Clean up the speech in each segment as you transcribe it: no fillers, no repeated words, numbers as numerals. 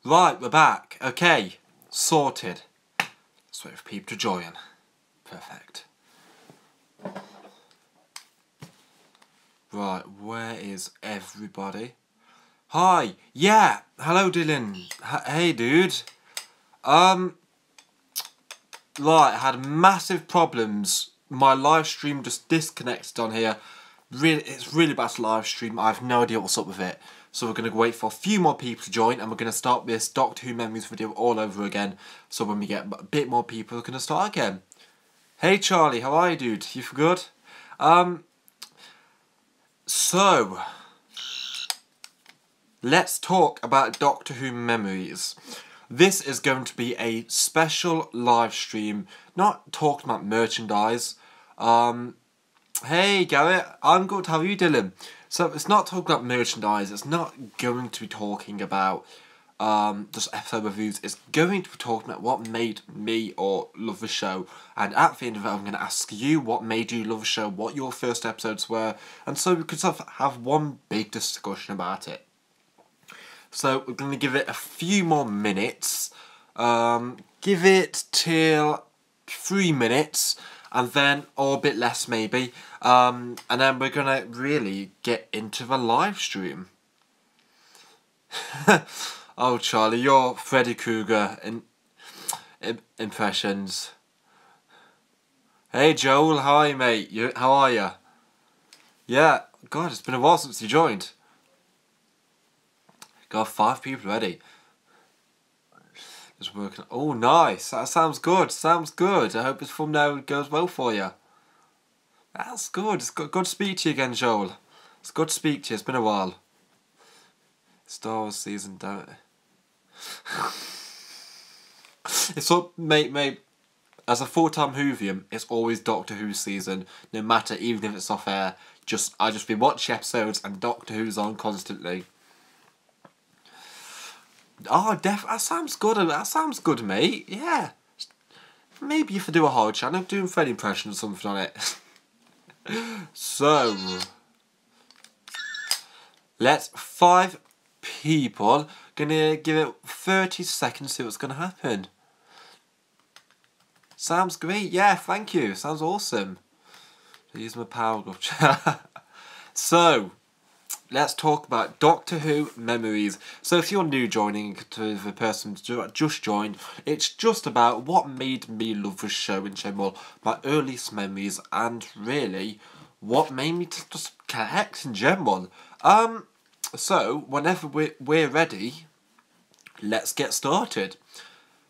Right, we're back. Okay, sorted. Let's wait for people to join. Perfect. Right, where is everybody? Hi, yeah, hello Dylan. Hey dude. Right, I had massive problems. My live stream just disconnected on here. It's really bad to live stream. I have no idea what's up with it. So we're going to wait for a few more people to join, and we're going to start this Doctor Who Memories video all over again. So when we get a bit more people, we're going to start again. Hey Charlie, how are you, dude? You good? So let's talk about Doctor Who Memories. This is going to be a special live stream, not talking about merchandise. Hey Garrett, I'm good, how are you Dylan? So it's not talking about merchandise, it's not going to be talking about just episode reviews, it's going to be talking about what made me or love the show, and at the end of it I'm going to ask you what made you love the show, what your first episodes were, and so we could sort of have one big discussion about it. So we're going to give it a few more minutes, give it till 3 minutes, and then, or a bit less maybe, and then we're going to really get into the live stream. Oh Charlie, your Freddy Krueger impressions. Hey Joel, how are you mate? How are you? Yeah, God, it's been a while since you joined. Got 5 people already. Just working. Oh, nice. That sounds good. Sounds good. I hope this thumbnail goes well for you. That's good. It's good to speak to you again, Joel. It's good to speak to you. It's been a while. Star Wars season, don't it? It's what, mate. As a full-time Whovian, it's always Doctor Who season. No matter, even if it's off air. I just be watching episodes and Doctor Who's on constantly. Oh, that sounds good. That sounds good, mate. Yeah. Maybe if I do a whole channel, doing Freddy impressions or something on it. So, let's 5 people. Gonna give it 30 seconds to see what's gonna happen. Sounds great. Yeah, thank you. Sounds awesome. I'll use my power glove. So, let's talk about Doctor Who Memories. So if you're new joining to the person who just joined, it's just about what made me love the show in general, my earliest memories, and really what made me just connect in general. So whenever we're ready, let's get started.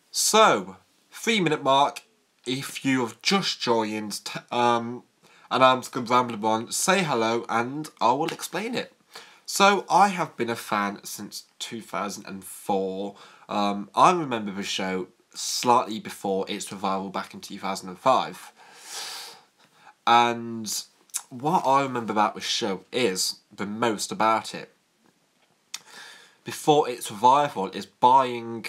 So 3-minute mark. If you have just joined, and I'm just going to ramble on, say hello and I will explain it. So, I have been a fan since 2004. I remember the show slightly before its revival back in 2005. And what I remember about the show is, the most about it, before its revival, is buying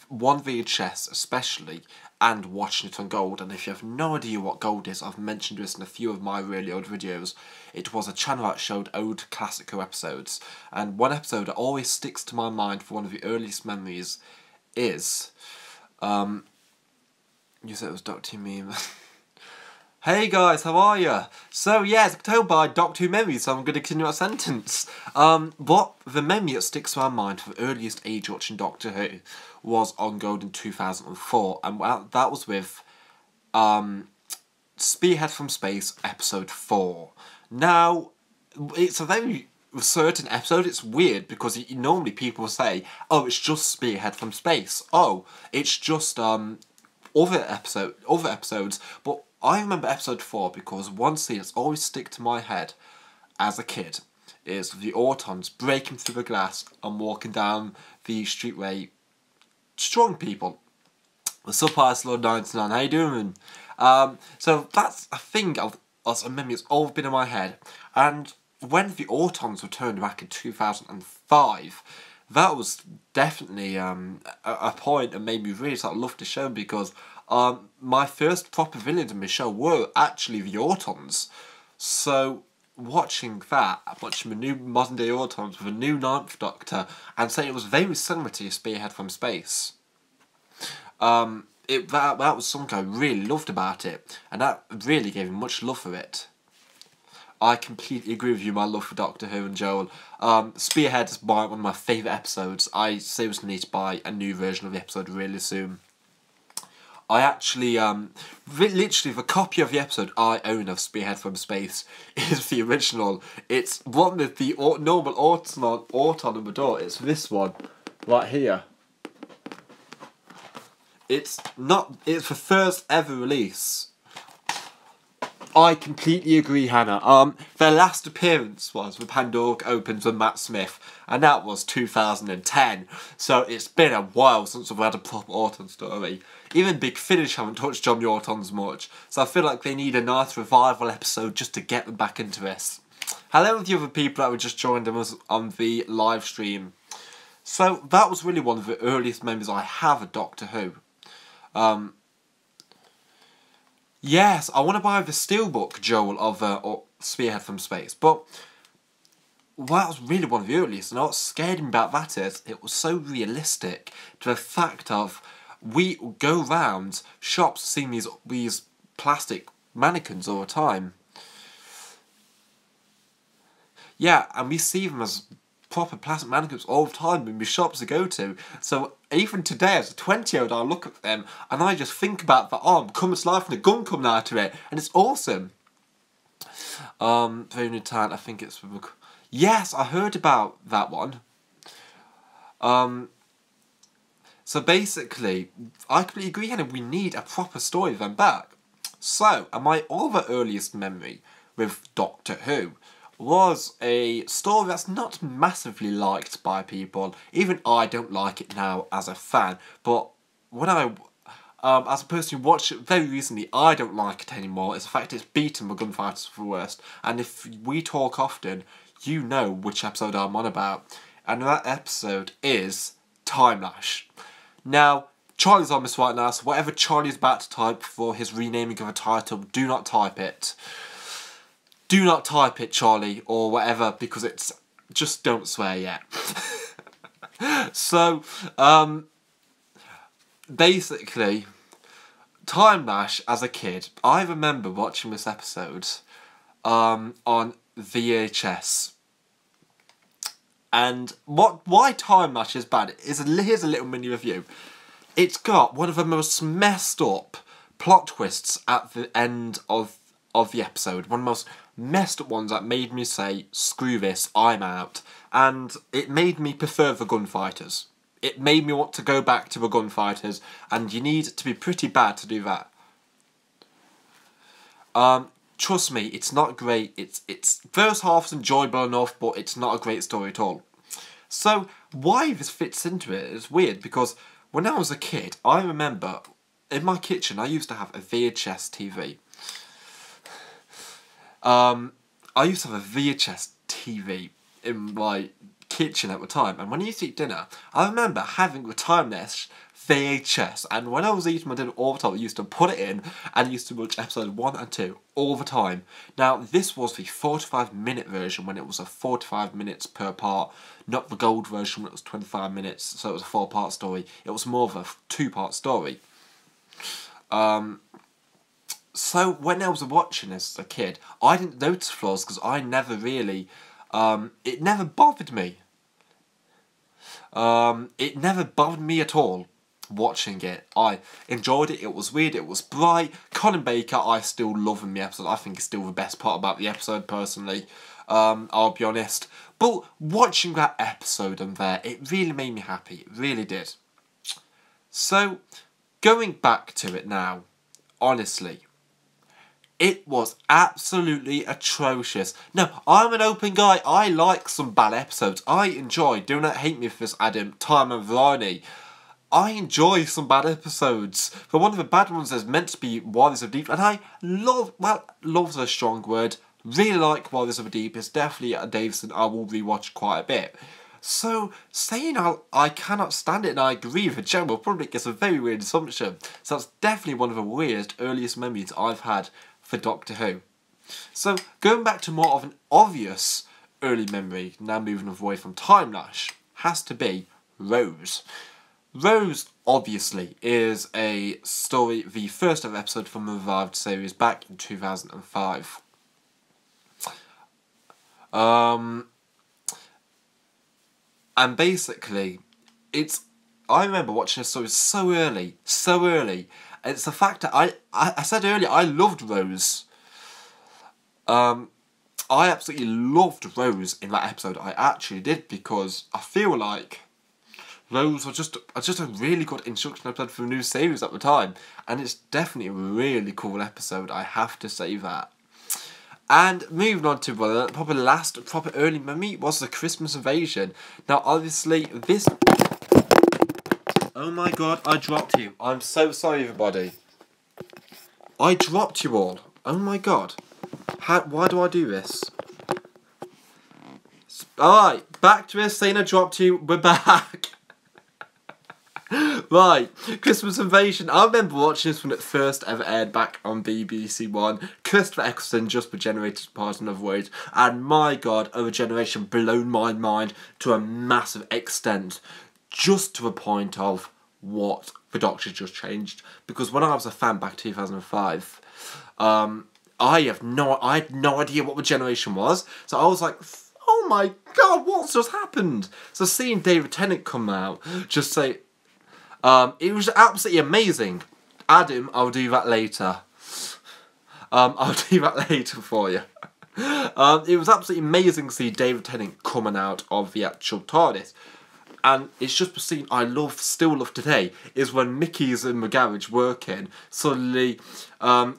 one VHS especially and watching it on gold. And if you have no idea what gold is, I've mentioned this in a few of my really old videos. It was a channel that showed old classical episodes, and one episode that always sticks to my mind for one of the earliest memories is you said it was Doctor Who Meme. Hey guys, how are you? So yeah, it's told by Doctor Who Memories, so I'm going to continue that sentence. What the memory that sticks to my mind for the earliest age watching Doctor Who was on gold in 2004, and that was with Spearhead from Space, episode 4. Now, it's a very certain episode. It's weird because normally people say, oh, it's just Spearhead from Space. Oh, it's just other episodes. But I remember episode 4 because one scene that's always stick to my head as a kid is the Autons breaking through the glass and walking down the streetway, strong people. What's up, Ice Lord 99? How you doing? So that's a thing of a memory that's always been in my head. And when the Autons returned back in 2005, that was definitely a point that made me really start to love the show, because my first proper villains in the show were actually the Autons. So watching the new modern day autons with a new Ninth Doctor, and saying it was very similar to Spearhead from Space. That was something I really loved about it, and that really gave me much love for it. I completely agree with you, my love for Doctor Who and Joel. Spearhead is one of my favourite episodes. I seriously need to buy a new version of the episode really soon. I actually, literally, the copy of the episode I own of Spearhead from Space is the original. It's one with the normal auton on the door. It's this one, right here. It's the first ever release. I completely agree, Hannah. Their last appearance was with Pandora Opens with Matt Smith, and that was 2010. So it's been a while since we've had a proper Auton story. Even Big Finish haven't touched on the Autons much, so I feel like they need a nice revival episode just to get them back into this. Hello with the other people that were just joined us on the live stream. So that was really one of the earliest memories I have of Doctor Who. Yes, I want to buy the Steelbook, Joel, of Spearhead from Space, but that was really one of the earliest, and what scared me about that is it was so realistic to the fact of we go round shops seeing these plastic mannequins all the time. Yeah, and we see them as proper plastic mannequins all the time in the shops I go to. So even today, as a 20-year-old, I look at them and I just think about the arm coming to life and a gun coming out of it, and it's awesome. Very new talent, I think it's... Yes, I heard about that one. So basically, I completely agree, Hannah, we need a proper story of them back. So, and my other earliest memory with Doctor Who was a story that's not massively liked by people. Even I don't like it now as a fan, but when I, as a person who watched it very recently, I don't like it anymore. It's the fact it's beaten the Gunfighters for the worst, and if we talk often, you know which episode I'm on about, and that episode is Time Lash. Now, Charlie's on this right now, so whatever Charlie's about to type for his renaming of a title, do not type it. Do not type it, Charlie, or whatever, because it's... Just don't swear yet. So, basically, Time Lash, as a kid, I remember watching this episode on VHS. And why Time Lash is bad is, here's a little mini review. It's got one of the most messed up plot twists at the end of the episode. One of the most messed up ones that made me say, screw this, I'm out. And it made me prefer the Gunfighters. It made me want to go back to the Gunfighters, and you need to be pretty bad to do that. Trust me, it's not great. It's first half's enjoyable enough, but it's not a great story at all. So why this fits into it is weird, because when I was a kid, I remember in my kitchen I used to have a VHS TV. I used to have a VHS TV in my kitchen at the time, and when I used to eat dinner, I remember having the Time Lash VHS, and when I was eating my dinner all the time, I used to put it in, and I used to watch episode 1 and 2 all the time. Now, this was the 45-minute version, when it was a 45 minutes per part, not the gold version when it was 25 minutes, so it was a 4-part story. It was more of a 2-part story. So when I was watching this as a kid, I didn't notice flaws because I never really, it never bothered me. It never bothered me at all watching it. I enjoyed it, it was weird, it was bright. Colin Baker, I still love in the episode. I think it's still the best part about the episode, personally. I'll be honest. But watching that episode on there, it really made me happy. It really did. So, going back to it now, honestly, it was absolutely atrocious. No, I'm an open guy. I like some bad episodes. I enjoy, do not hate me for this, Adam, Time and Varney. I enjoy some bad episodes. But one of the bad ones is meant to be Warriors of the Deep. And I love, well, love's a strong word. Really like Warriors of the Deep. It's definitely a Davison I will rewatch quite a bit. So, saying I cannot stand it, and I agree with the general public, is a very weird assumption. So that's definitely one of the weirdest, earliest memories I've had for Doctor Who. So, going back to more of an obvious early memory, now moving away from Time Lash, has to be Rose. Rose, obviously, is a story, the first ever episode from a revived series back in 2005. And basically, I remember watching this story so early. It's the fact that I said earlier, I loved Rose. I absolutely loved Rose in that episode. I actually did, because I feel like Rose was just a really good introduction episode for a new series at the time. And it's definitely a really cool episode, I have to say that. And moving on to probably the last proper early memory was the Christmas Evasion. Now, obviously, this... Oh my god, I dropped you. I'm so sorry, everybody. I dropped you all. Oh my god. Why do I do this? Alright, back to this, saying I dropped you. We're back. Right, Christmas Invasion. I remember watching this when it first ever aired back on BBC One. Christopher Eccleston just regenerated parts in other ways, and my god, a regeneration blown my mind to a massive extent, just to a point of what the Doctor just changed. Because when I was a fan back in 2005, I had no idea what regeneration was, so I was like, oh my god, what's just happened? So seeing David Tennant come out, just say, it was absolutely amazing. Adam, I'll do that later. I'll do that later for you. It was absolutely amazing to see David Tennant coming out of the actual TARDIS. And it's just the scene I still love today, is when Mickey's in the garage working, suddenly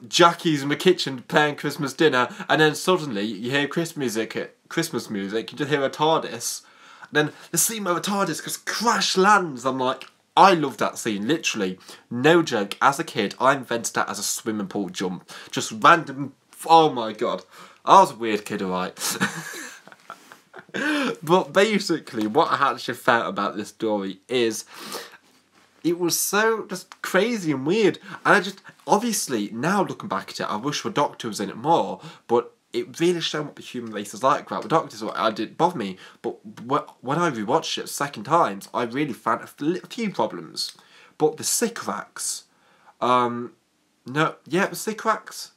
Jackie's in the kitchen playing Christmas dinner, and then suddenly you hear Christmas music, you just hear a TARDIS. And then the scene where the TARDIS just crash lands, I'm like, I love that scene, literally. No joke, as a kid, I invented that as a swimming pool jump. Just random, oh my god. I was a weird kid, alright. But basically, what I actually felt about this story is, it was so just crazy and weird. And I just, obviously, now looking back at it, I wish the Doctor was in it more, but it really showed what the human race is like. Right, the Doctor's what I didn't bother me, but when I rewatched it second times, I really found a few problems. But the Sycorax, the Sycorax.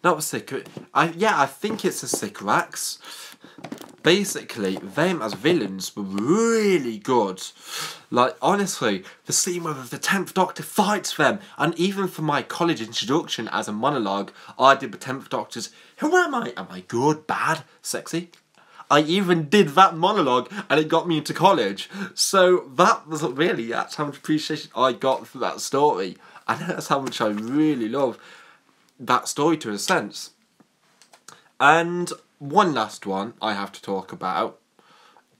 Not the Sycorax. I think it's the Sycorax. Basically, them as villains were really good. Like, honestly, the scene where the 10th Doctor fights them, and even for my college introduction as a monologue, I did the 10th Doctor's, who am I? Am I good, bad, sexy? I even did that monologue, and it got me into college. So that was really, that's how much appreciation I got for that story. And that's how much I really love that story to a sense. And one last one I have to talk about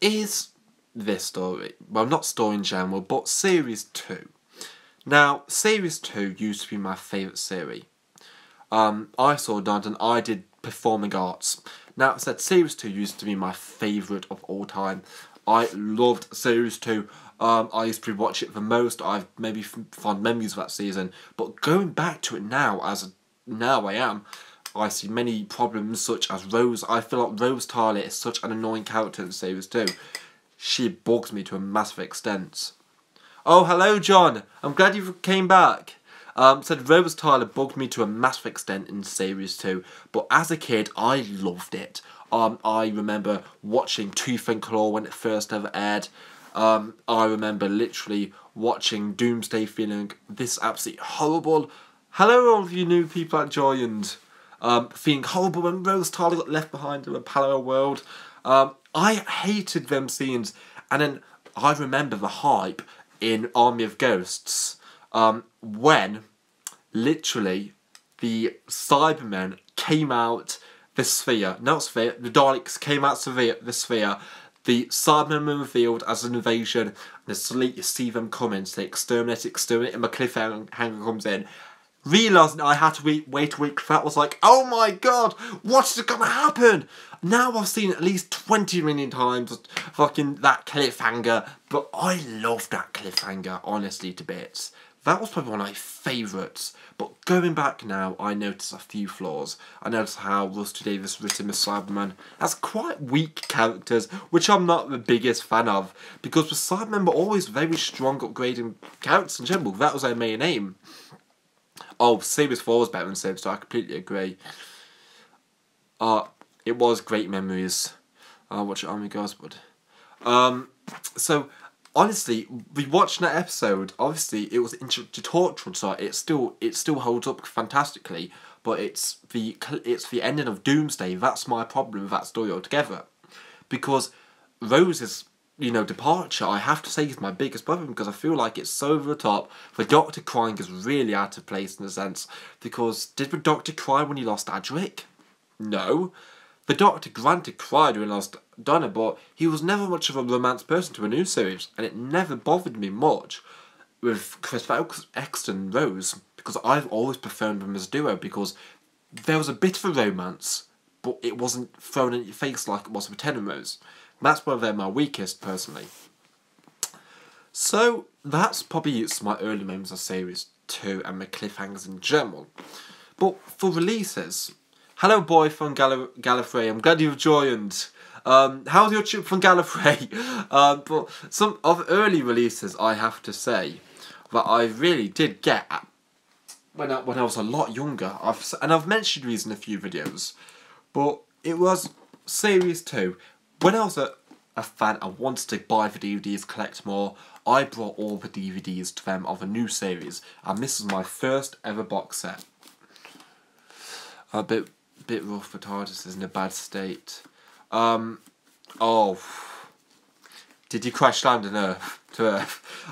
is this story. Well, not story in general, but Series 2. Now, Series 2 used to be my favourite series. I saw Dante and I did performing arts. Now, I said Series 2 used to be my favourite of all time. I loved Series 2. I used to watch it the most. I've maybe fond memories of that season. But going back to it now, I see many problems such as Rose. I feel like Rose Tyler is such an annoying character in Series 2. She bugs me to a massive extent. Oh, hello, John. I'm glad you came back. Said Rose Tyler bugged me to a massive extent in Series 2. But as a kid, I loved it. I remember watching Tooth and Claw when it first ever aired. I remember literally watching Doomsday feeling this absolutely horrible. Hello, all of you new people that joined. Feeling horrible when Rose Tyler got left behind in a parallel world. I hated them scenes. And then I remember the hype in Army of Ghosts when literally the Cybermen came out the sphere. Not sphere, the Daleks came out the sphere. The Cybermen were revealed as an invasion. And then suddenly you see them coming. So they exterminate, and the cliffhanger comes in. Realising I had to wait a week for that was like, oh my god, what's gonna happen? Now I've seen at least 20 million times fucking that cliffhanger, but I love that cliffhanger, honestly, to bits. that was probably one of my favourites. But going back now, I notice a few flaws. I notice how Rusty Davies written as Cyberman has quite weak characters, which I'm not the biggest fan of, because the Cybermen were always very strong upgrading characters in general. That was their main aim. Oh, Series 4 was better than Series 2, I completely agree. It was great memories. Watch it on me, guys, bud. So, honestly, we watched that episode. Obviously, it was introductory, so it still holds up fantastically. But it's the ending of Doomsday. That's my problem with that story altogether, because Rose's departure, I have to say, is my biggest problem, because I feel like it's so over the top. The Doctor crying is really out of place in a sense, because did the Doctor cry when he lost Adric? No. The Doctor granted cried when he lost Donna, but he was never much of a romance person to a new series, and it never bothered me much with Christopher Eccleston and Rose, because I've always preferred them as a duo, because there was a bit of a romance, but it wasn't thrown in your face like it was with Ted and Rose. That's why they're my weakest, personally. So, that's probably my early memories of Series 2 and my cliffhangers in general. But for releases, hello boy from Gallifrey, I'm glad you've joined. How's your trip from Gallifrey? But some of early releases, I have to say, that I really did get when I was a lot younger. I've mentioned these in a few videos, but it was Series 2. When I was a fan, I wanted to buy the DVDs, collect more. I brought all the DVDs to them of a new series, and this was my first ever box set. A bit rough, but TARDIS is in a bad state. Oh, did you crash land on Earth?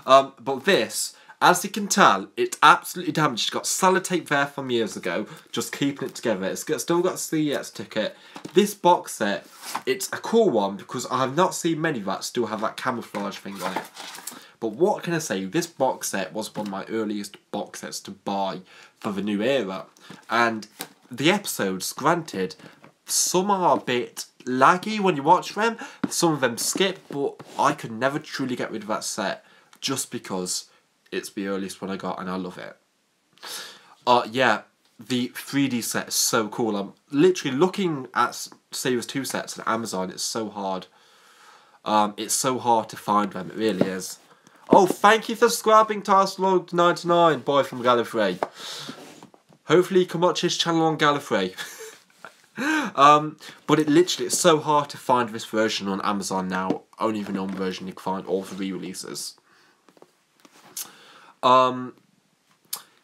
But this, as you can tell, it's absolutely damaged. It's got sellotape there from years ago, just keeping it together. It's still got a CEX ticket. This box set, it's a cool one, because I have not seen many that still have that camouflage thing on it. But what can I say? This box set was one of my earliest box sets to buy for the new era. And the episodes, granted, some are a bit laggy when you watch them, some of them skip, but I could never truly get rid of that set, just because it's the earliest one I got and I love it. Yeah, the 3D set is so cool. I'm literally looking at Series 2 sets on Amazon. It's so hard. It's so hard to find them, it really is. Oh, thank you for subscribing to Lord99, boy from Gallifrey. Hopefully you can watch his channel on Gallifrey. But it's so hard to find this version on Amazon now. Only the normal version you can find all the re-releases.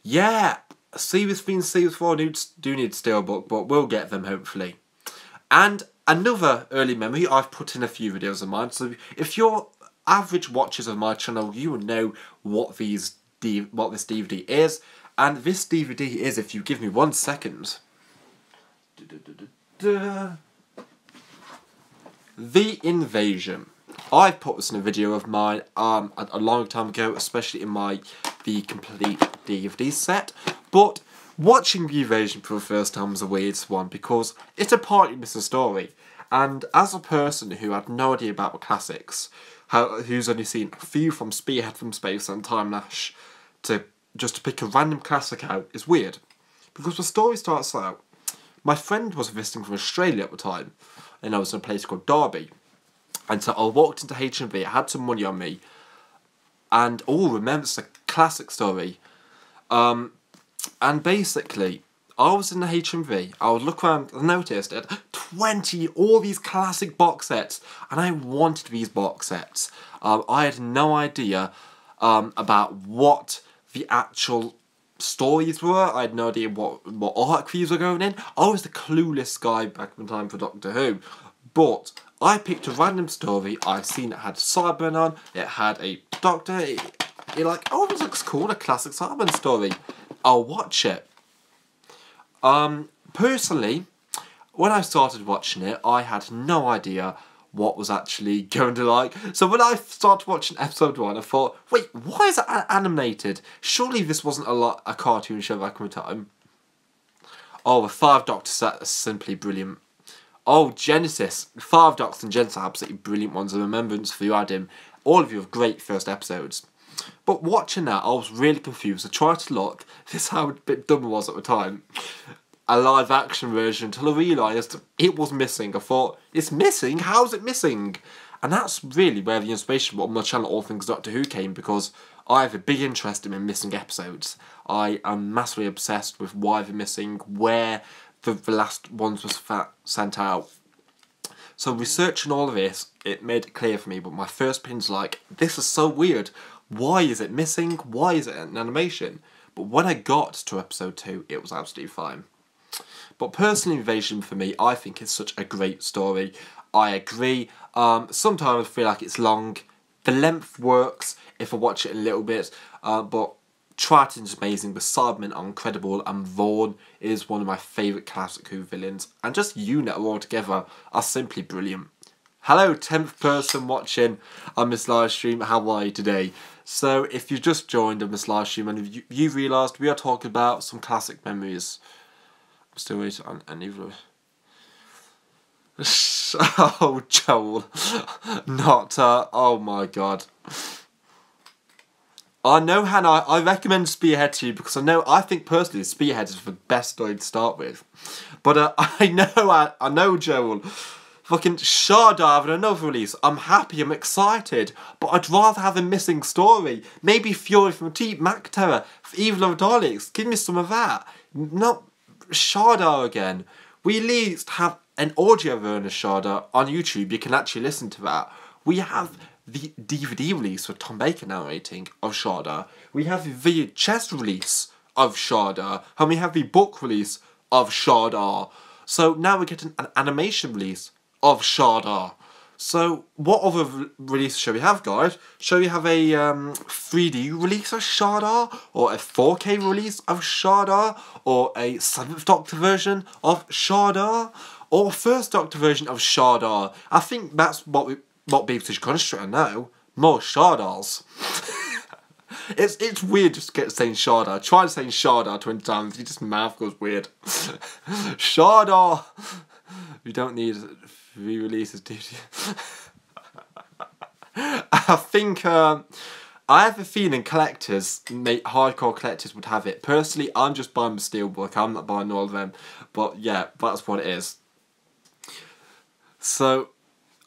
Yeah, Series 3 and Series 4 do need Steelbook, but we'll get them hopefully. And another early memory, I've put in a few videos of mine, so if you're average watchers of my channel, you will know what this DVD is. And this DVD is, if you give me 1 second, The Invasion. I put this in a video of mine a long time ago, especially in the complete DVD set. But watching The Evasion for the first time was a weird one, because it's a partly missing story. And as a person who had no idea about the classics, who's only seen a few from Spearhead from Space and Time Lash, to pick a random classic out is weird. Because the story starts out, my friend was visiting from Australia at the time, and I was in a place called Derby. And so I walked into H&V, I had some money on me, and remember, it's a classic story. And basically, I was in the H&V, I would look around, I noticed it, 20, all these classic box sets, and I wanted these box sets. I had no idea about what the actual stories were. I had no idea what arc these were going in. I was the clueless guy back in time for Doctor Who. But I picked a random story. I seen it had Cyberman on. It had a Doctor. You're like, oh, this looks cool. A classic Cyberman story. I'll watch it. Personally, when I started watching it, I had no idea what was actually going to like. So when I started watching episode 1, I thought, wait, why is it animated? Surely this wasn't a cartoon show back in the time. Oh, the 5 Doctor set is simply brilliant. Oh, Genesis. 5 Doctors and Genesis are absolutely brilliant ones. A remembrance for you, Adam. All of you have great first episodes. But watching that, I was really confused. I tried to look. This is how a bit dumb I was at the time. A live action version until I realised it was missing. I thought, it's missing? How's it missing? And that's really where the inspiration on my channel All Things Doctor Who came, because I have a big interest in missing episodes. I am massively obsessed with why they're missing, where the last ones was sent out. So researching all of this, it made it clear for me, but my first opinion's like, this is so weird. Why is it missing? Why is it an animation? But when I got to episode 2, it was absolutely fine. But personally, Evasion for me, I think is such a great story. I agree. Sometimes I feel like it's long. The length works if I watch it a little bit. But Triton's amazing, the Cybermen are incredible, and Vaughn is one of my favourite classic Who villains. And just Unit all together are simply brilliant. Hello, 10th person watching on this live stream. How are you today? So, if you just joined on this live stream and you realised we are talking about some classic memories. I'm still waiting on any of Oh, Joel. Not, oh my god. I know, Hannah, I recommend Spearhead to you because I think personally Spearhead is the best story to start with. But I know, Joel. Fucking Shardar having another release. I'm happy, I'm excited. But I'd rather have a missing story. Maybe Fury from Team Mac Terror, Evil of Daleks. Give me some of that. Not Shardar again. We at least have an audio version of Shardar on YouTube. You can actually listen to that. We have the DVD release with Tom Baker narrating of Shardar. We have the VHS release of Shardar. And we have the book release of Shardar. So now we're getting an animation release of Shardar. So what other releases shall we have, guys? Shall we have a 3D release of Shardar? Or a 4K release of Shardar? Or a 7th Doctor version of Shardar? Or 1st Doctor version of Shardar? I think that's what people should concentrate on now. More Shardars. It's weird just to get saying Shardar. Try saying Shardar 20 times, your just mouth goes weird. Shardar! We don't need re-releases, do you? I think, I have a feeling hardcore collectors would have it. Personally, I'm just buying the Steelbook. I'm not buying all of them. But yeah, that's what it is. So,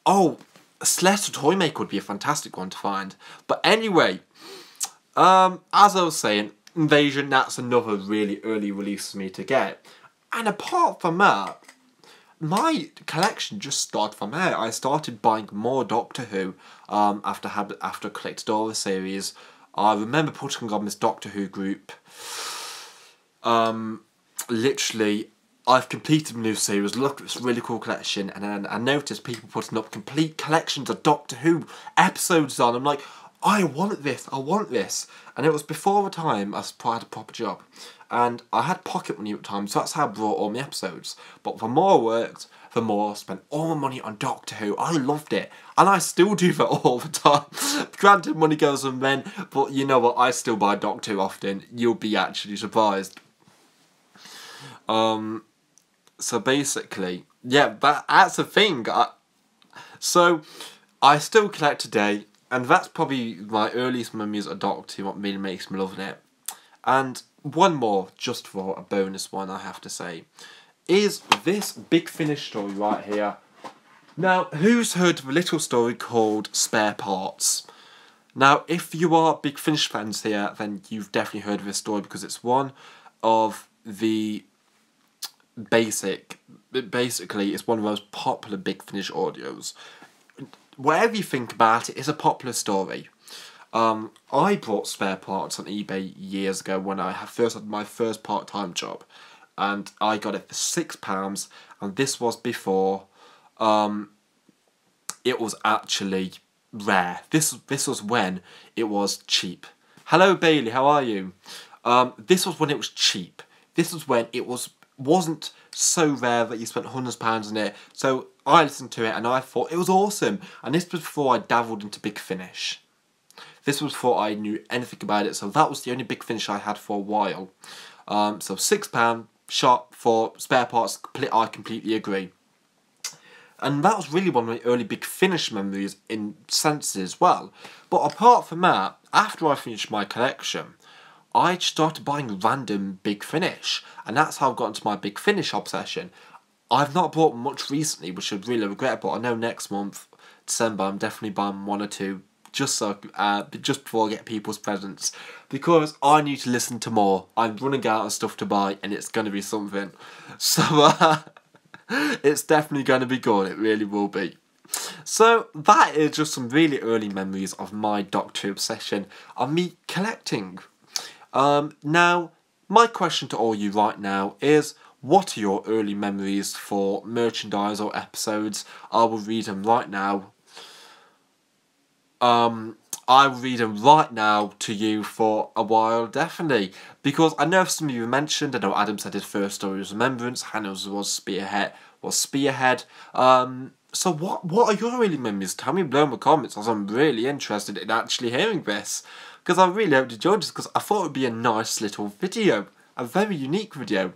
a Celestial Toymaker would be a fantastic one to find. But anyway, as I was saying, Evasion, that's another really early release for me to get. And apart from that, my collection just started from there. I started buying more Doctor Who after I collected all the series. I remember putting on this Doctor Who group. Literally, I've completed a new series, looked at this really cool collection, and then I noticed people putting up complete collections of Doctor Who episodes on. I'm like, I want this. And it was before the time I had a proper job. And I had pocket money at the time, so that's how I brought all my episodes. But the more I worked, the more I spent all my money on Doctor Who. I loved it. And I still do that all the time. Granted, money goes on then, but you know what? I still buy Doctor Who often. You'll be actually surprised. So basically, yeah, that's the thing. So I still collect today, and that's probably my earliest memories of Doctor Who, what really makes me love it. And one more, just for a bonus one, I have to say, is this Big Finish story right here. Now, who's heard of a little story called Spare Parts? Now, if you are Big Finish fans here, then you've definitely heard of this story because it's one of the basically, it's one of the most popular Big Finish audios. Whatever you think about it, it's a popular story. I bought Spare Parts on eBay years ago when I had my first part-time job, and I got it for £6, and this was before it was actually rare. This was when it was cheap. Hello Bailey, how are you? This was when it was cheap. This was when it wasn't so rare that you spent £100 on it. So I listened to it and I thought it was awesome. And this was before I dabbled into Big Finish. This was before I knew anything about it. So that was the only Big Finish I had for a while. So £6 shop for Spare Parts, I completely agree. And that was really one of my early Big Finish memories in senses as well. But apart from that, after I finished my collection, I started buying random Big Finish, and that's how I got into my Big Finish obsession. I've not bought much recently, which I really regret, but I know next month, December, I'm definitely buying one or two, just before I get people's presents, because I need to listen to more. I'm running out of stuff to buy, and it's going to be something. So, it's definitely going to be good, it really will be. So, that is just some really early memories of my Doctor Who obsession, of me collecting. Now, my question to all you right now is, what are your early memories for merchandise or episodes? I will read them right now. I will read them right now to you for a while, definitely. Because I know some of you mentioned, I know Adam said his first story was Remembrance, Hannah's was Spearhead. So what are your early memories? Tell me below in the comments, as I'm really interested in actually hearing this. Because I really hope you enjoyed this, because I thought it would be a nice little video. A very unique video.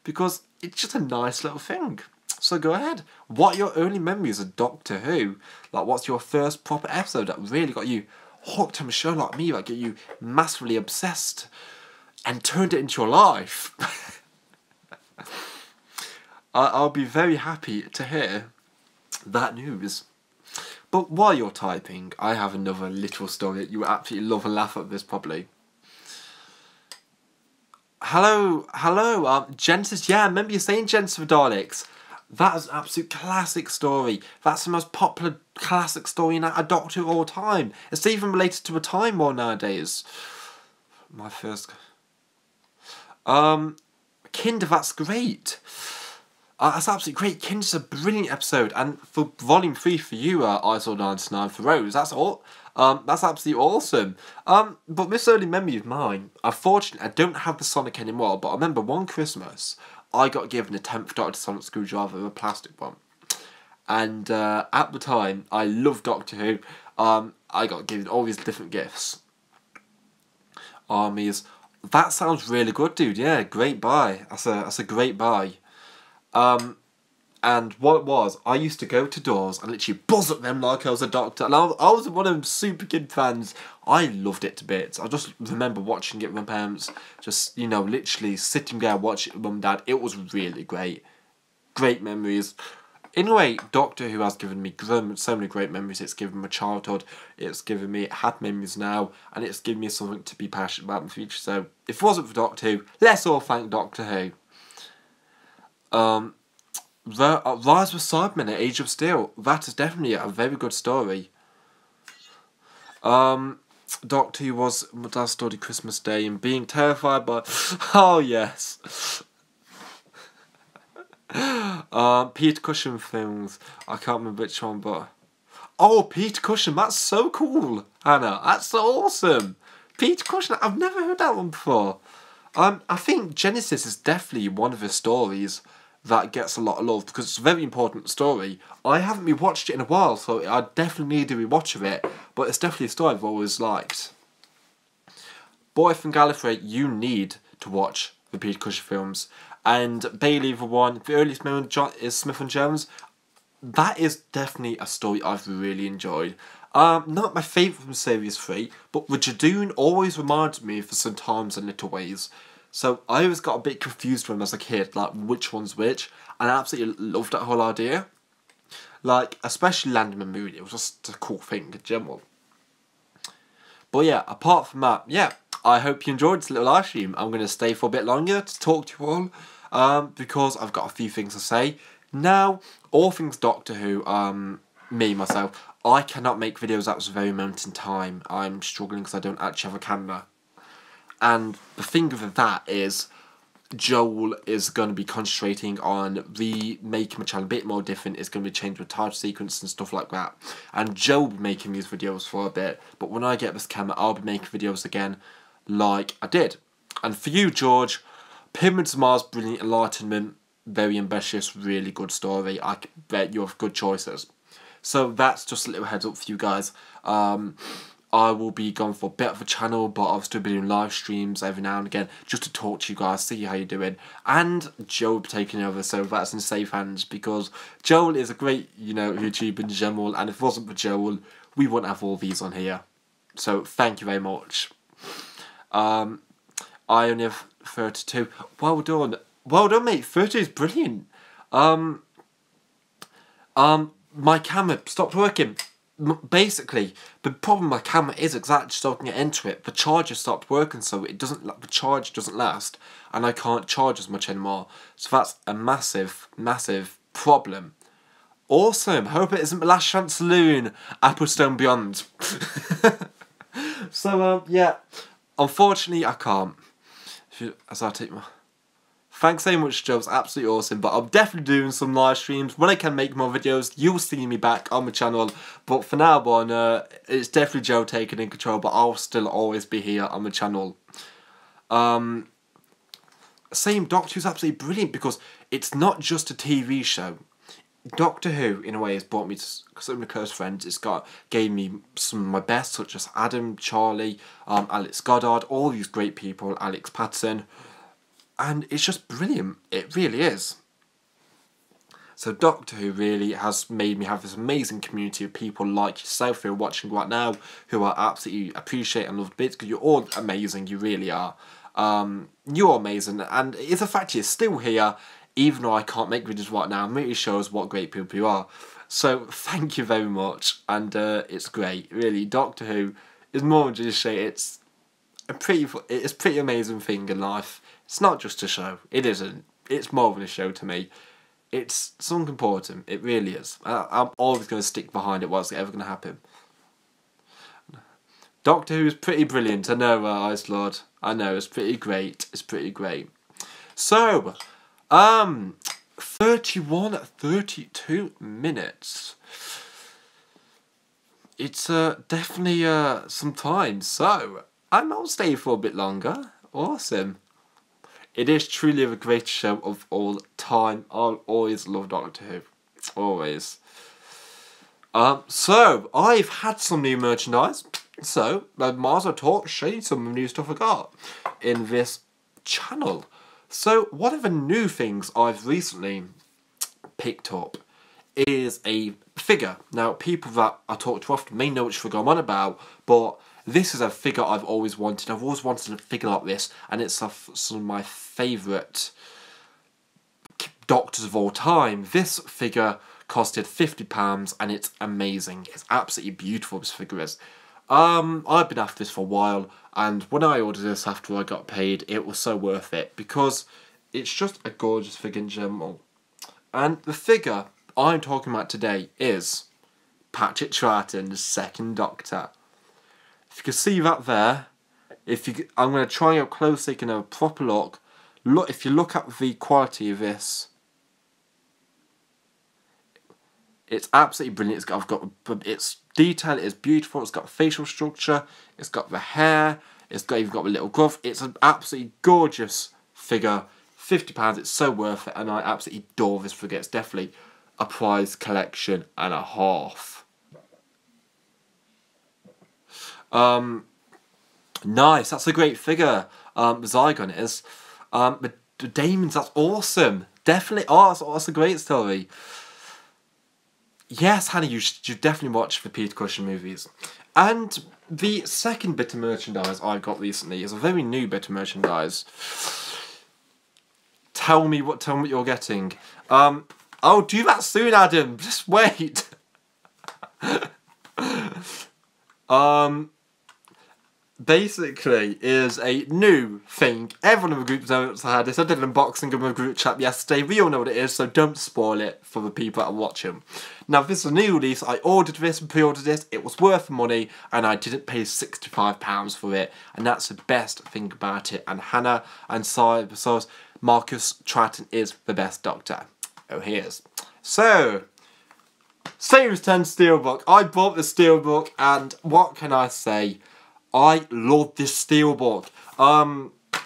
Because it's just a nice little thing. So go ahead. What are your early memories of Doctor Who? Like, what's your first proper episode that really got you hooked on a show like me, like get you massively obsessed and turned it into your life? I'll be very happy to hear that news. But while you're typing, I have another little story that you will absolutely love and laugh at this probably. Hello, Genesis, yeah, I remember you saying Genesis of Daleks. That is an absolute classic story. That's the most popular classic story in a Doctor Who all time. It's even related to a Time War nowadays. My first... Kinder, that's great. That's absolutely great. Kinder's a brilliant episode. And for Volume 3 for you, ISO 99 for Rose, that's all... that's absolutely awesome. But this early memory of mine, unfortunately, I don't have the Sonic anymore, but I remember one Christmas, I got given a 10th Doctor Sonic screwdriver, a plastic one. And at the time, I loved Doctor Who. I got given all these different gifts. Armies. That sounds really good, dude. Yeah, great buy. That's a great buy. And what it was, I used to go to doors and literally buzz at them like I was a doctor. And I was one of them super kid fans. I loved it to bits. I just remember watching it with my parents. Just, you know, literally sitting there watching it with mum and dad. It was really great. Great memories. In a way, Doctor Who has given me so many great memories. It's given me childhood. It's given me happy memories now. And it's given me something to be passionate about in the future. So, if it wasn't for Doctor Who, let's all thank Doctor Who. Rise with Cybermen at Age of Steel. That is definitely a very good story. Doctor Who was my dad's story Christmas Day and being terrified by... Oh, yes. Peter Cushing films. I can't remember which one, but... Oh, Peter Cushing. That's so cool, Hannah. That's so awesome. Peter Cushing. I've never heard that one before. I think Genesis is definitely one of his stories that gets a lot of love because it's a very important story. I haven't rewatched it in a while, so I definitely need to rewatch of it, but it's definitely a story I've always liked. Boy from Gallifrey, you need to watch the Peter Cushing films. And Bailey, the earliest memory is Smith and Jones. That is definitely a story I've really enjoyed. Not my favourite from Series 3, but the Jadoon always reminded me of St. Times in little ways. So I always got a bit confused when I was a kid, like which one's which, and I absolutely loved that whole idea. Like, especially Landing the Moon, it was just a cool thing in general. But yeah, apart from that, yeah, I hope you enjoyed this little live stream. I'm going to stay for a bit longer to talk to you all, because I've got a few things to say. Now, all things Doctor Who, myself, I cannot make videos at this very moment in time. I'm struggling because I don't actually have a camera. And the thing with that is, Joel is going to be concentrating on remaking my channel a bit more different. It's going to be changed with title sequence and stuff like that. And Joel will be making these videos for a bit. But when I get this camera, I'll be making videos again like I did. And for you, George, Pyramids of Mars, Brilliant Enlightenment, very ambitious, really good story. I bet you have good choices. So that's just a little heads up for you guys. I will be gone for a bit of a channel, but I'll still be doing live streams every now and again just to talk to you guys, see how you're doing. And Joel will be taking over, so that's in safe hands because Joel is a great, YouTuber in general, and if it wasn't for Joel, we wouldn't have all these on here. So thank you very much. I only have 32. Well done. Well done, mate. 30 is brilliant. My camera stopped working. Basically, the problem with my camera is exactly starting to enter it. The charger stopped working, so the charge doesn't last, and I can't charge as much anymore. So that's a massive, massive problem. Awesome. Hope it isn't the last chance saloon. Applestone Beyond. So yeah. Unfortunately, I can't. As I take my. Thanks so much, Joe. It's absolutely awesome. But I'm definitely doing some live streams. When I can make more videos, you'll see me back on my channel. But for now on, it's definitely Joe taking in control. But I'll still always be here on my channel. Same Doctor Who's absolutely brilliant because it's not just a TV show. Doctor Who, in a way, has brought me to some of my close friends. Gave me some of my best, such as Adam, Charlie, Alex Goddard, all these great people, Alex Patterson. And it's just brilliant. It really is. So Doctor Who really has made me have this amazing community of people like yourself who are watching right now, who I absolutely appreciate and love the bits, because you're all amazing, you really are. You're amazing, and it's a fact you're still here, even though I can't make videos right now. It really shows what great people you are. So thank you very much, and it's great, really. Doctor Who is more than just a show. It's a pretty amazing thing in life. It's not just a show. It isn't. It's more than a show to me. It's something important. It really is. I'm always going to stick behind it. What's ever going to happen? Doctor Who is pretty brilliant. I know, Ice Lord. I know. It's pretty great. It's pretty great. So, 32 minutes. It's definitely some time. So, I might stay for a bit longer. Awesome. It is truly the greatest show of all time. I'll always love Doctor Who. Always. So, I've had some new merchandise. So, I might as well show you some new stuff I got in this channel. So, one of the new things I've recently picked up is a figure. Now, people that I talk to often may know which figure I'm on about, but this is a figure I've always wanted. I've always wanted a figure like this, and it's some of my favourite Doctors of all time. This figure costed £50, and it's amazing. It's absolutely beautiful, this figure is. I've been after this for a while, and when I ordered this after I got paid, it was so worth it, because it's just a gorgeous figure in general. And the figure I'm talking about today is Patrick Troughton's second Doctor. If you can see that there, I'm going to try and get close so you can have a proper look. If you look at the quality of this, it's absolutely brilliant. Its detail is beautiful. It's got facial structure. It's got the hair. It's even got the little glove. It's an absolutely gorgeous figure. £50. It's so worth it, and I absolutely adore this figure. It's definitely a prize collection and a half. Nice, that's a great figure. The Zygon is. The Daemons, that's awesome. Definitely, that's a great story. Yes, Hannah, you should definitely watch the Peter Cushing movies. And the second bit of merchandise I got recently is a very new bit of merchandise. Tell me what you're getting. I'll do that soon, Adam. Just wait. Basically is a new thing. Everyone in the group knows I had this. I did an unboxing of my group chat yesterday. We all know what it is, so don't spoil it for the people that are watching. Now, if this is a new release, I ordered this and pre-ordered this. It was worth the money, and I didn't pay £65 for it, and that's the best thing about it. And Hannah and Cyrus, Marcus Troughton is the best Doctor. Oh, he is. So, Series 10 Steelbook. I bought the Steelbook, and what can I say? I love this Steelbook.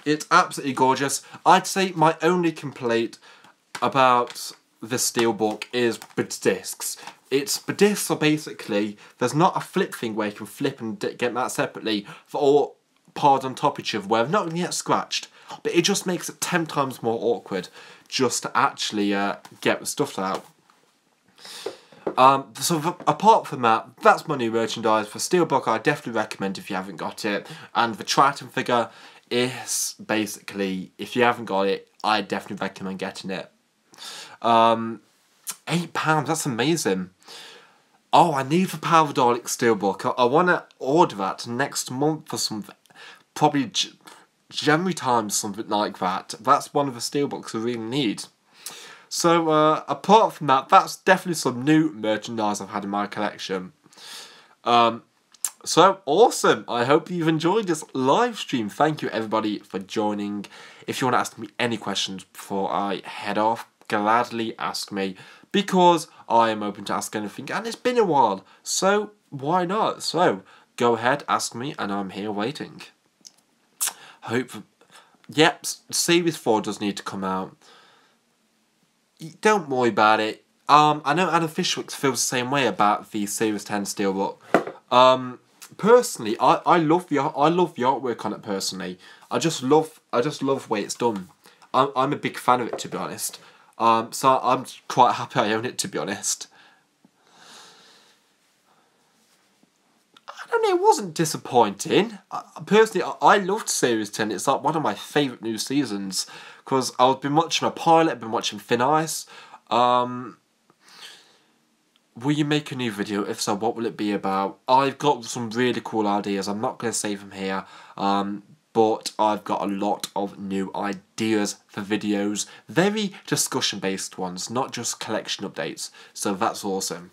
It's absolutely gorgeous. I'd say my only complaint about the Steelbook is the discs. The discs are basically, there's not a flip thing where you can flip and get that separately for all piled on top of each other where they've not going to get scratched. But it just makes it 10 times more awkward just to actually get the stuff out. Apart from that, that's my new merchandise. For Steelbook, I definitely recommend if you haven't got it. And the Triton figure is basically, if you haven't got it, I definitely recommend getting it. £8, that's amazing. Oh, I need the Power of Daleks Steelbook. I want to order that next month or something. Probably January time, something like that. That's one of the Steelbooks I really need. So, apart from that, that's definitely some new merchandise I've had in my collection. So, awesome. I hope you've enjoyed this live stream. Thank you, everybody, for joining. If you want to ask me any questions before I head off, gladly ask me, because I am open to ask anything, and it's been a while, so why not? So, go ahead, ask me, and I'm here waiting. Yep, Series 4 does need to come out. Don't worry about it. I know Anna Fishwick feels the same way about the Series 10 Steelbook. Personally, I love the artwork on it. Personally, I just love the way it's done. I'm a big fan of it, to be honest. So I'm quite happy I own it, to be honest. I don't know, it wasn't disappointing. Personally, I loved Series 10. It's like one of my favourite new seasons, because I've been watching a pilot, I've been watching Thin Ice. Will you make a new video? If so, what will it be about? I've got some really cool ideas. I'm not going to say them here, but I've got a lot of new ideas for videos. Very discussion-based ones, not just collection updates. So that's awesome.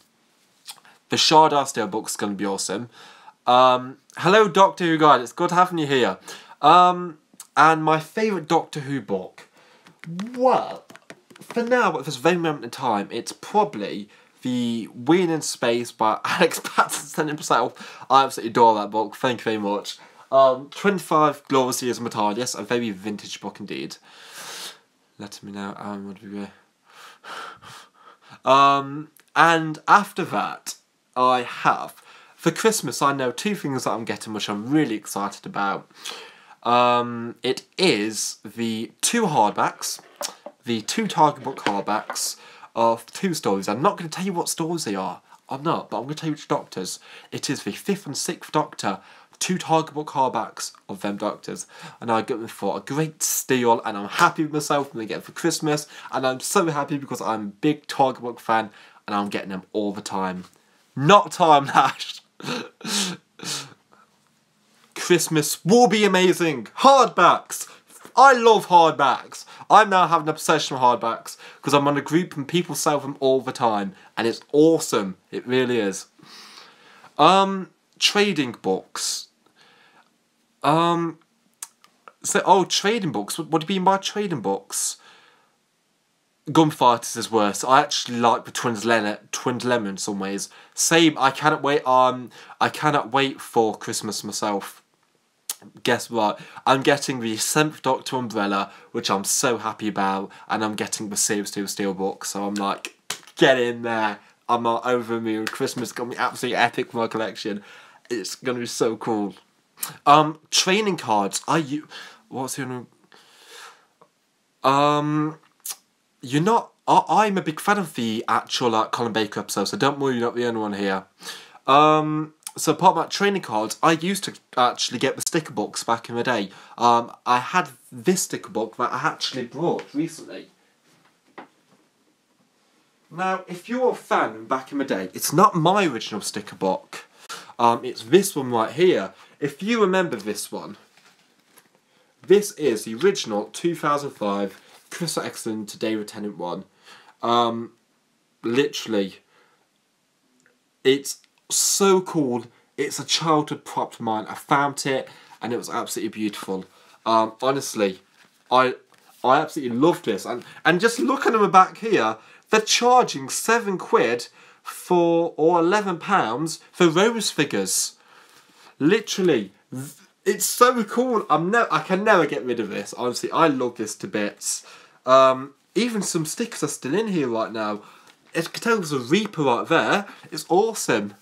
The Shardar Steelbook's going to be awesome. Hello, Doctor Who guide. It's good having you here. And my favourite Doctor Who book. Well, for now, at this very moment in time, it's probably the Wheel in Space by Alex Patterson himself. I absolutely adore that book. Thank you very much. 25 Glorious Years of Matardis, a very vintage book indeed. Let me know. What do we go? And after that, I have, for Christmas, I know two things that I'm getting, which I'm really excited about. It is the two hardbacks, the two Target book hardbacks of two stories. I'm not going to tell you what stories they are. I'm not, but I'm going to tell you which Doctors. It is the 5th and 6th Doctor, two Target book hardbacks of them Doctors. And I get them for a great steal, and I'm happy with myself when I get them for Christmas. And I'm so happy because I'm a big Target book fan, and I'm getting them all the time. Not time lashed. Christmas will be amazing. Hardbacks. I love hardbacks. I'm now having an obsession with hardbacks because I'm on a group and people sell them all the time, and it's awesome. It really is. Trading books. Trading books. What do you mean by trading books? Gunfighters is worse. I actually like the Twins Lemon in some ways. Same. I cannot wait. I cannot wait for Christmas myself. Guess what? I'm getting the 7th Doctor umbrella, which I'm so happy about, and I'm getting the Series 2 Steelbook. So I'm like, get in there. I'm not over the moon. Christmas is gonna be absolutely epic for my collection. It's gonna be so cool. Training cards. What's the other? You're not. I'm a big fan of the actual Colin Baker episode, so don't worry, you're not the only one here. So apart from trading cards, I used to actually get the sticker books back in the day. I had this sticker book that I actually brought recently. Now, if you're a fan back in the day, it's not my original sticker book. It's this one right here. If you remember this one, this is the original 2005 Crystal Excellent to David Tennant one. Literally, it's so cool. It's a childhood prop of mine. I found it and it was absolutely beautiful. Honestly, I absolutely love this. And just looking at the back here, they're charging £7 for, or £11 for Rose figures. Literally, it's so cool. I can never get rid of this. Honestly, I love this to bits. Even some stickers are still in here right now. It can tell there's a Reaper right there. It's awesome.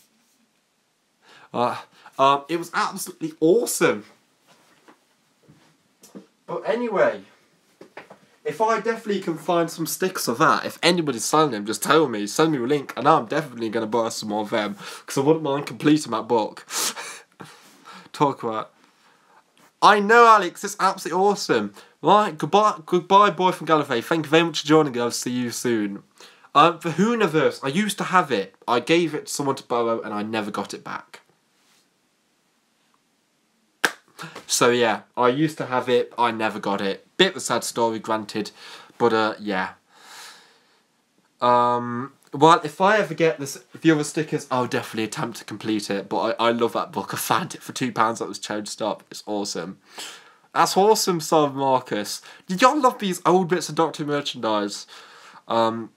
It was absolutely awesome. But anyway, If I definitely can find some stickers of that, if anybody's selling them, just tell me, send me a link, and I'm definitely going to buy some more of them, because I wouldn't mind completing that book. Talk about... I know, Alex, it's absolutely awesome. Right, goodbye, boy from Gallifrey. Thank you very much for joining us. I'll see you soon. For Hooniverse, I used to have it. I gave it to someone to borrow, and I never got it back. So yeah, I used to have it, I never got it. Bit of a sad story, granted, but yeah. Well, if I ever get the other stickers, I'll definitely attempt to complete it. But I love that book. I found it for £2 that was charged up. It's awesome. That's awesome, son Marcus. Did y'all love these old bits of Doctor Who merchandise? New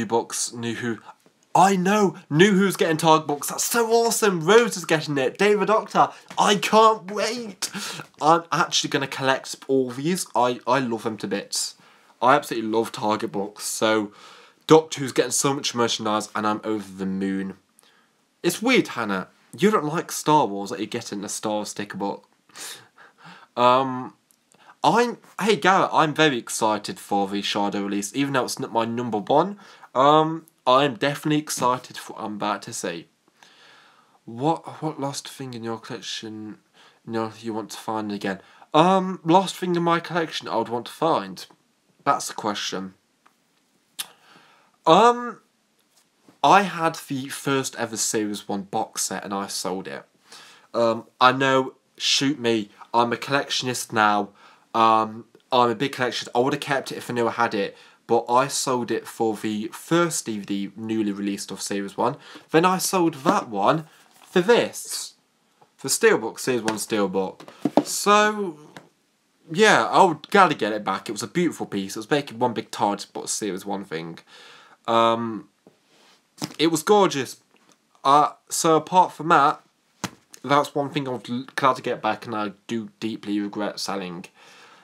books, New Who. I know, New Who's getting Target books. That's so awesome. Rose is getting it. David Doctor. I can't wait. I'm actually going to collect all these. I love them to bits. I absolutely love Target books. So, Doctor Who's getting so much merchandise and I'm over the moon. It's weird, Hannah. You don't like Star Wars that you're getting a Star Wars sticker book. Hey Garrett, I'm very excited for the Shadow release, even though it's not my number one. I'm definitely excited for what I'm about to see. What lost thing in your collection you want to find again? Lost thing in my collection I would want to find. That's the question. I had the first ever Series 1 box set and I sold it. I know, shoot me, I'm a collectionist now. I'm a big collectionist. I would have kept it if I knew I had it. But I sold it for the first DVD newly released of Series 1. Then I sold that one for this. For Steelbook, Series 1 Steelbook. So, yeah, I would gotta get it back. It was a beautiful piece. It was making one big TARDIS, but a Series 1 thing. It was gorgeous. So apart from that, that's one thing I was glad to get back and I do deeply regret selling.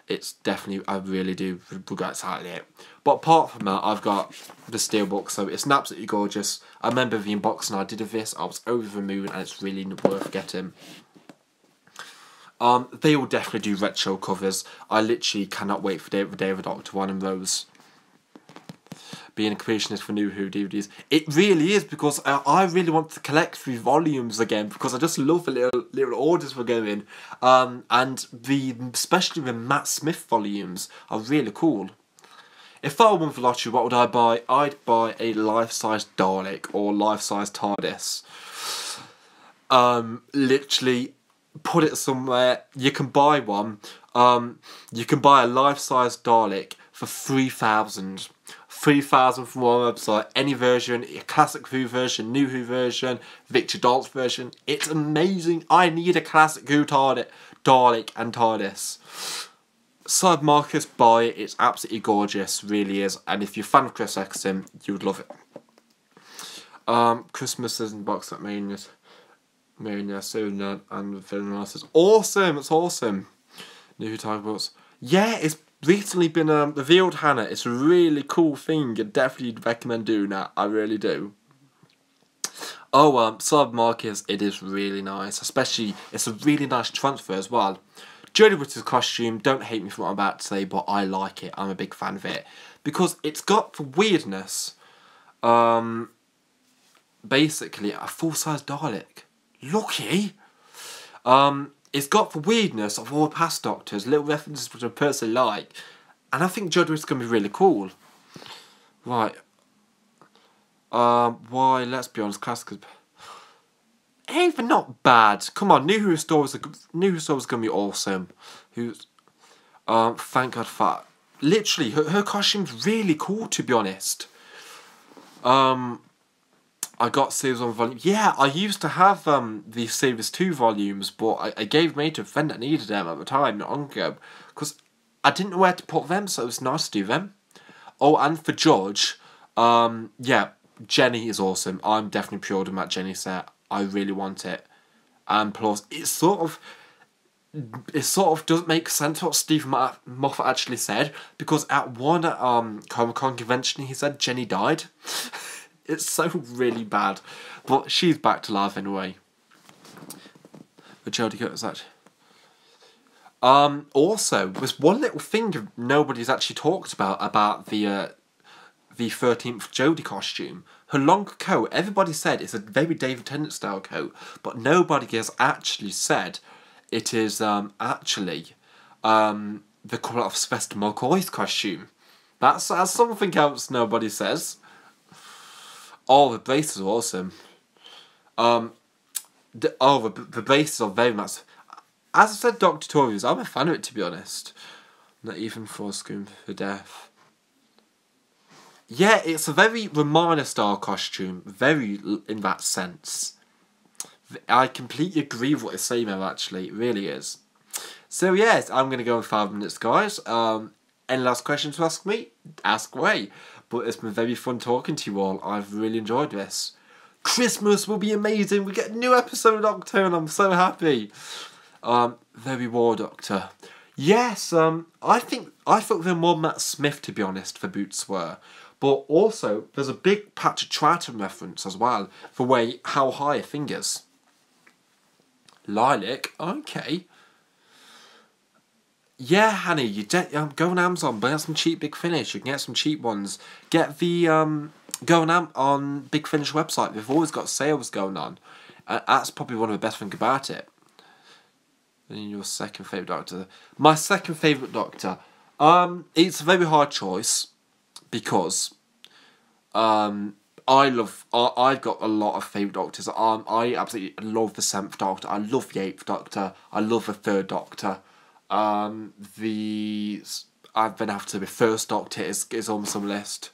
It's definitely, I really do regret selling it. But apart from that, I've got the Steelbook, so it's absolutely gorgeous. I remember the unboxing I did of this, I was over the moon, and it's really worth getting. They will definitely do retro covers. I literally cannot wait for David Doctor one and Rose. Being a creationist for New Who DVDs. It really is, because I really want to collect the volumes again, because I just love the little orders we're going. And especially the Matt Smith volumes are really cool. If I won the lottery, what would I buy? I'd buy a life-size Dalek or life-size TARDIS. Literally, put it somewhere. You can buy one. You can buy a life-size Dalek for 3,000. 3,000 from one website. Any version, a classic Who version, New Who version, Victor Dalt's version. It's amazing. I need a classic Who Dalek and TARDIS. Side Marcus, buy it. It's absolutely gorgeous, really is. And if you're a fan of Chris Eccleston, you would love it. Christmas is in box at Mania soon, and the film is awesome. It's awesome. New Who Target books. Yeah, it's recently been revealed, Hannah. It's a really cool thing. I definitely recommend doing that. I really do. Oh, Side Marcus, it is really nice. Especially, it's a really nice transfer as well. Jodie Whittaker's costume, don't hate me for what I'm about to say, but I like it. I'm a big fan of it. Because it's got the weirdness. Basically, a full-size Dalek. Lucky! It's got the weirdness of all the past Doctors, little references which I personally like. And I think Jodie Whittaker's going to be really cool. Right. Why, let's be honest, classic... Even not bad. Come on, New Who Stories are going to be awesome. Thank God for that. Literally, her costume's really cool, to be honest. I got Series 1 volume. Yeah, I used to have the Series 2 volumes, but I gave them to a friend that needed them at the time, not long ago. Because I didn't know where to put them, so it was nice to do them. Oh, and for George, yeah, Jenny is awesome. I'm definitely pre-ordering that Jenny set. I really want it. And plus, it sort of doesn't make sense what Stephen Moffat actually said, because at one Comic-Con convention he said Jenny died. It's so really bad. But she's back to life anyway. The Jodie Coates is that. Also, there's one little thing nobody's actually talked about the 13th Jodie costume. Her long coat, everybody said it's a very David Tennant style coat, but nobody has actually said it is actually the colour of Sylvester McCoy's costume. That's something else nobody says. Oh, the braces are awesome. The braces are very much... As I said, Dr. Torius, I'm a fan of it, to be honest. Not even for Scream for Death. Yeah, it's a very Romana style costume. Very in that sense. I completely agree with what you're saying there, actually. It really is. So, yes, I'm going to go in 5 minutes, guys. Any last questions to ask me? Ask away. But it's been very fun talking to you all. I've really enjoyed this. Christmas will be amazing. We get a new episode of Doctor and I'm so happy. Very War Doctor. Yes, I thought they were more Matt Smith, to be honest, the boots were. But also, there's a big Patrick Troughton reference as well, for how high a fingers. Lilac, okay. Yeah, honey, you go on Amazon, buy some cheap Big Finish. You can get some cheap ones. Get the go on Big Finish website. They've always got sales going on. That's probably one of the best things about it. And your second favourite Doctor. My second favourite Doctor. It's a very hard choice because I've got a lot of favourite Doctors. I absolutely love the 7th Doctor. I love the 8th Doctor. I love the 3rd Doctor. I'm gonna have to say the 1st Doctor is on some list.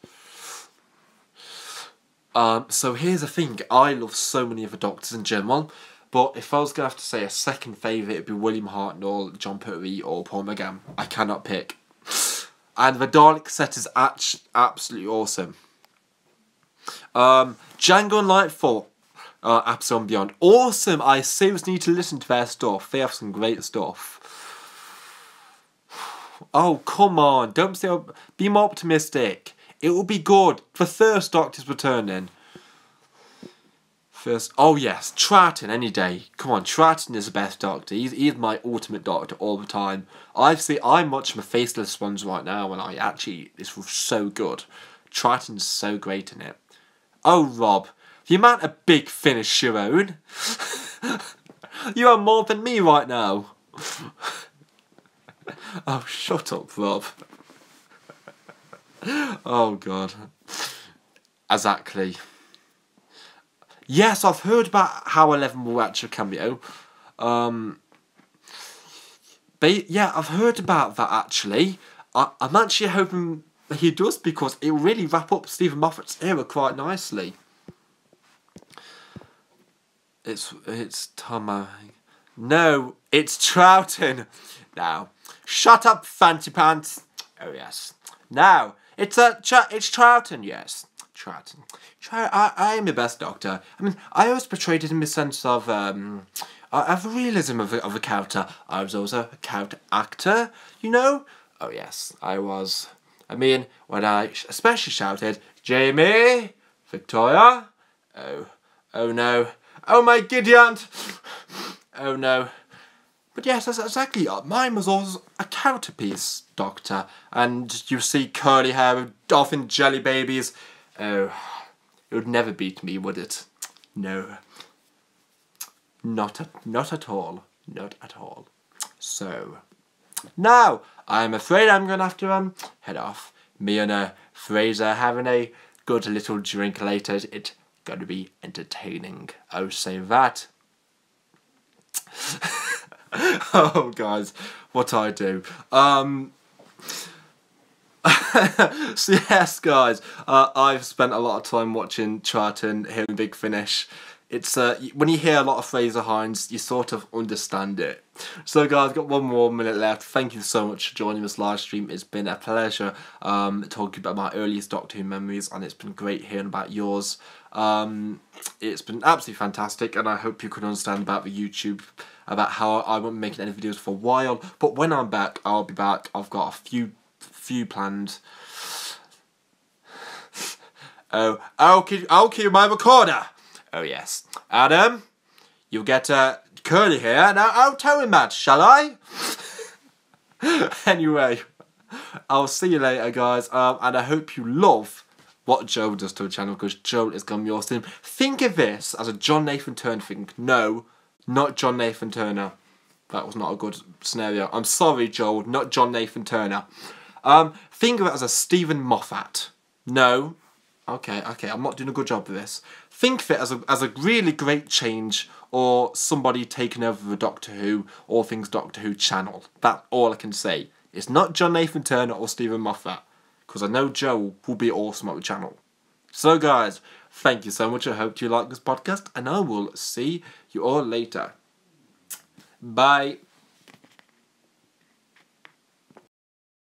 So here's the thing. I love so many of the Doctors in general. But if I was going to have to say a second favourite, it'd be William Hartnell, John Pertwee or Paul McGann. I cannot pick. And the Dalek set is absolutely awesome. Django and Lightfall, Episode and Beyond. Awesome! I seriously need to listen to their stuff. They have some great stuff. Oh, come on. Don't say... Be more optimistic. It will be good. The 1st Doctor's returning. Oh yes, Troughton any day. Come on, Troughton is the best Doctor. He's my ultimate Doctor all the time. I'm watching the Faceless ones right now, and this was so good. Troughton's so great in it. Oh Rob, the amount of Big Finish you own. You are more than me right now. Oh, shut up, Rob. Oh God. Exactly. Yes, I've heard about how 11 will actually cameo. But yeah, I've heard about that actually. I'm actually hoping that he does because it will really wrap up Stephen Moffat's era quite nicely. It's Tom. No, it's Troughton. Now, shut up, Fancy Pants. Oh yes. Now, it's Troughton. Yes. Troughton. I am the best Doctor. I mean, I always portrayed it in the sense of realism of a character. I was also a character actor, you know? Oh yes, I was. I mean, when I especially shouted, Jamie, Victoria, oh no, oh my giddy aunt, oh no. But yes, that's exactly. Mine was also a character piece, Doctor, and you see curly hair with dolphin jelly babies. Oh, it would never beat me, would it? No. Not at all. Not at all. So, now, I'm afraid I'm going to have to head off. Me and Fraser having a good little drink later. It's going to be entertaining. I'll say that. Oh, guys, what I do. So yes, guys, I've spent a lot of time watching Troughton, hearing Big Finish. It's when you hear a lot of Fraser Hines, you sort of understand it. So guys, got 1 more minute left. Thank you so much for joining this live stream. It's been a pleasure talking about my earliest Doctor Who memories, and it's been great hearing about yours. It's been absolutely fantastic, and I hope you can understand about the YouTube, about how I won't be making any videos for a while. But when I'm back, I'll be back. I've got a few planned. I'll cue my recorder. Oh yes, Adam, you get curly hair. Now I'll tell him that, shall I? Anyway, I'll see you later, guys. And I hope you love what Joe does to the channel, because Joe is going to be awesome. Think of this as a John Nathan Turner thing. No, not John Nathan Turner. That was not a good scenario. I'm sorry, Joel, not John Nathan Turner. Think of it as a Stephen Moffat. No. Okay, I'm not doing a good job of this. Think of it as a really great change, or somebody taking over the Doctor Who, All Things Doctor Who channel. That's all I can say. It's not John Nathan Turner or Stephen Moffat, because I know Joe will be awesome at the channel. So guys, thank you so much. I hope you like this podcast, and I will see you all later. Bye.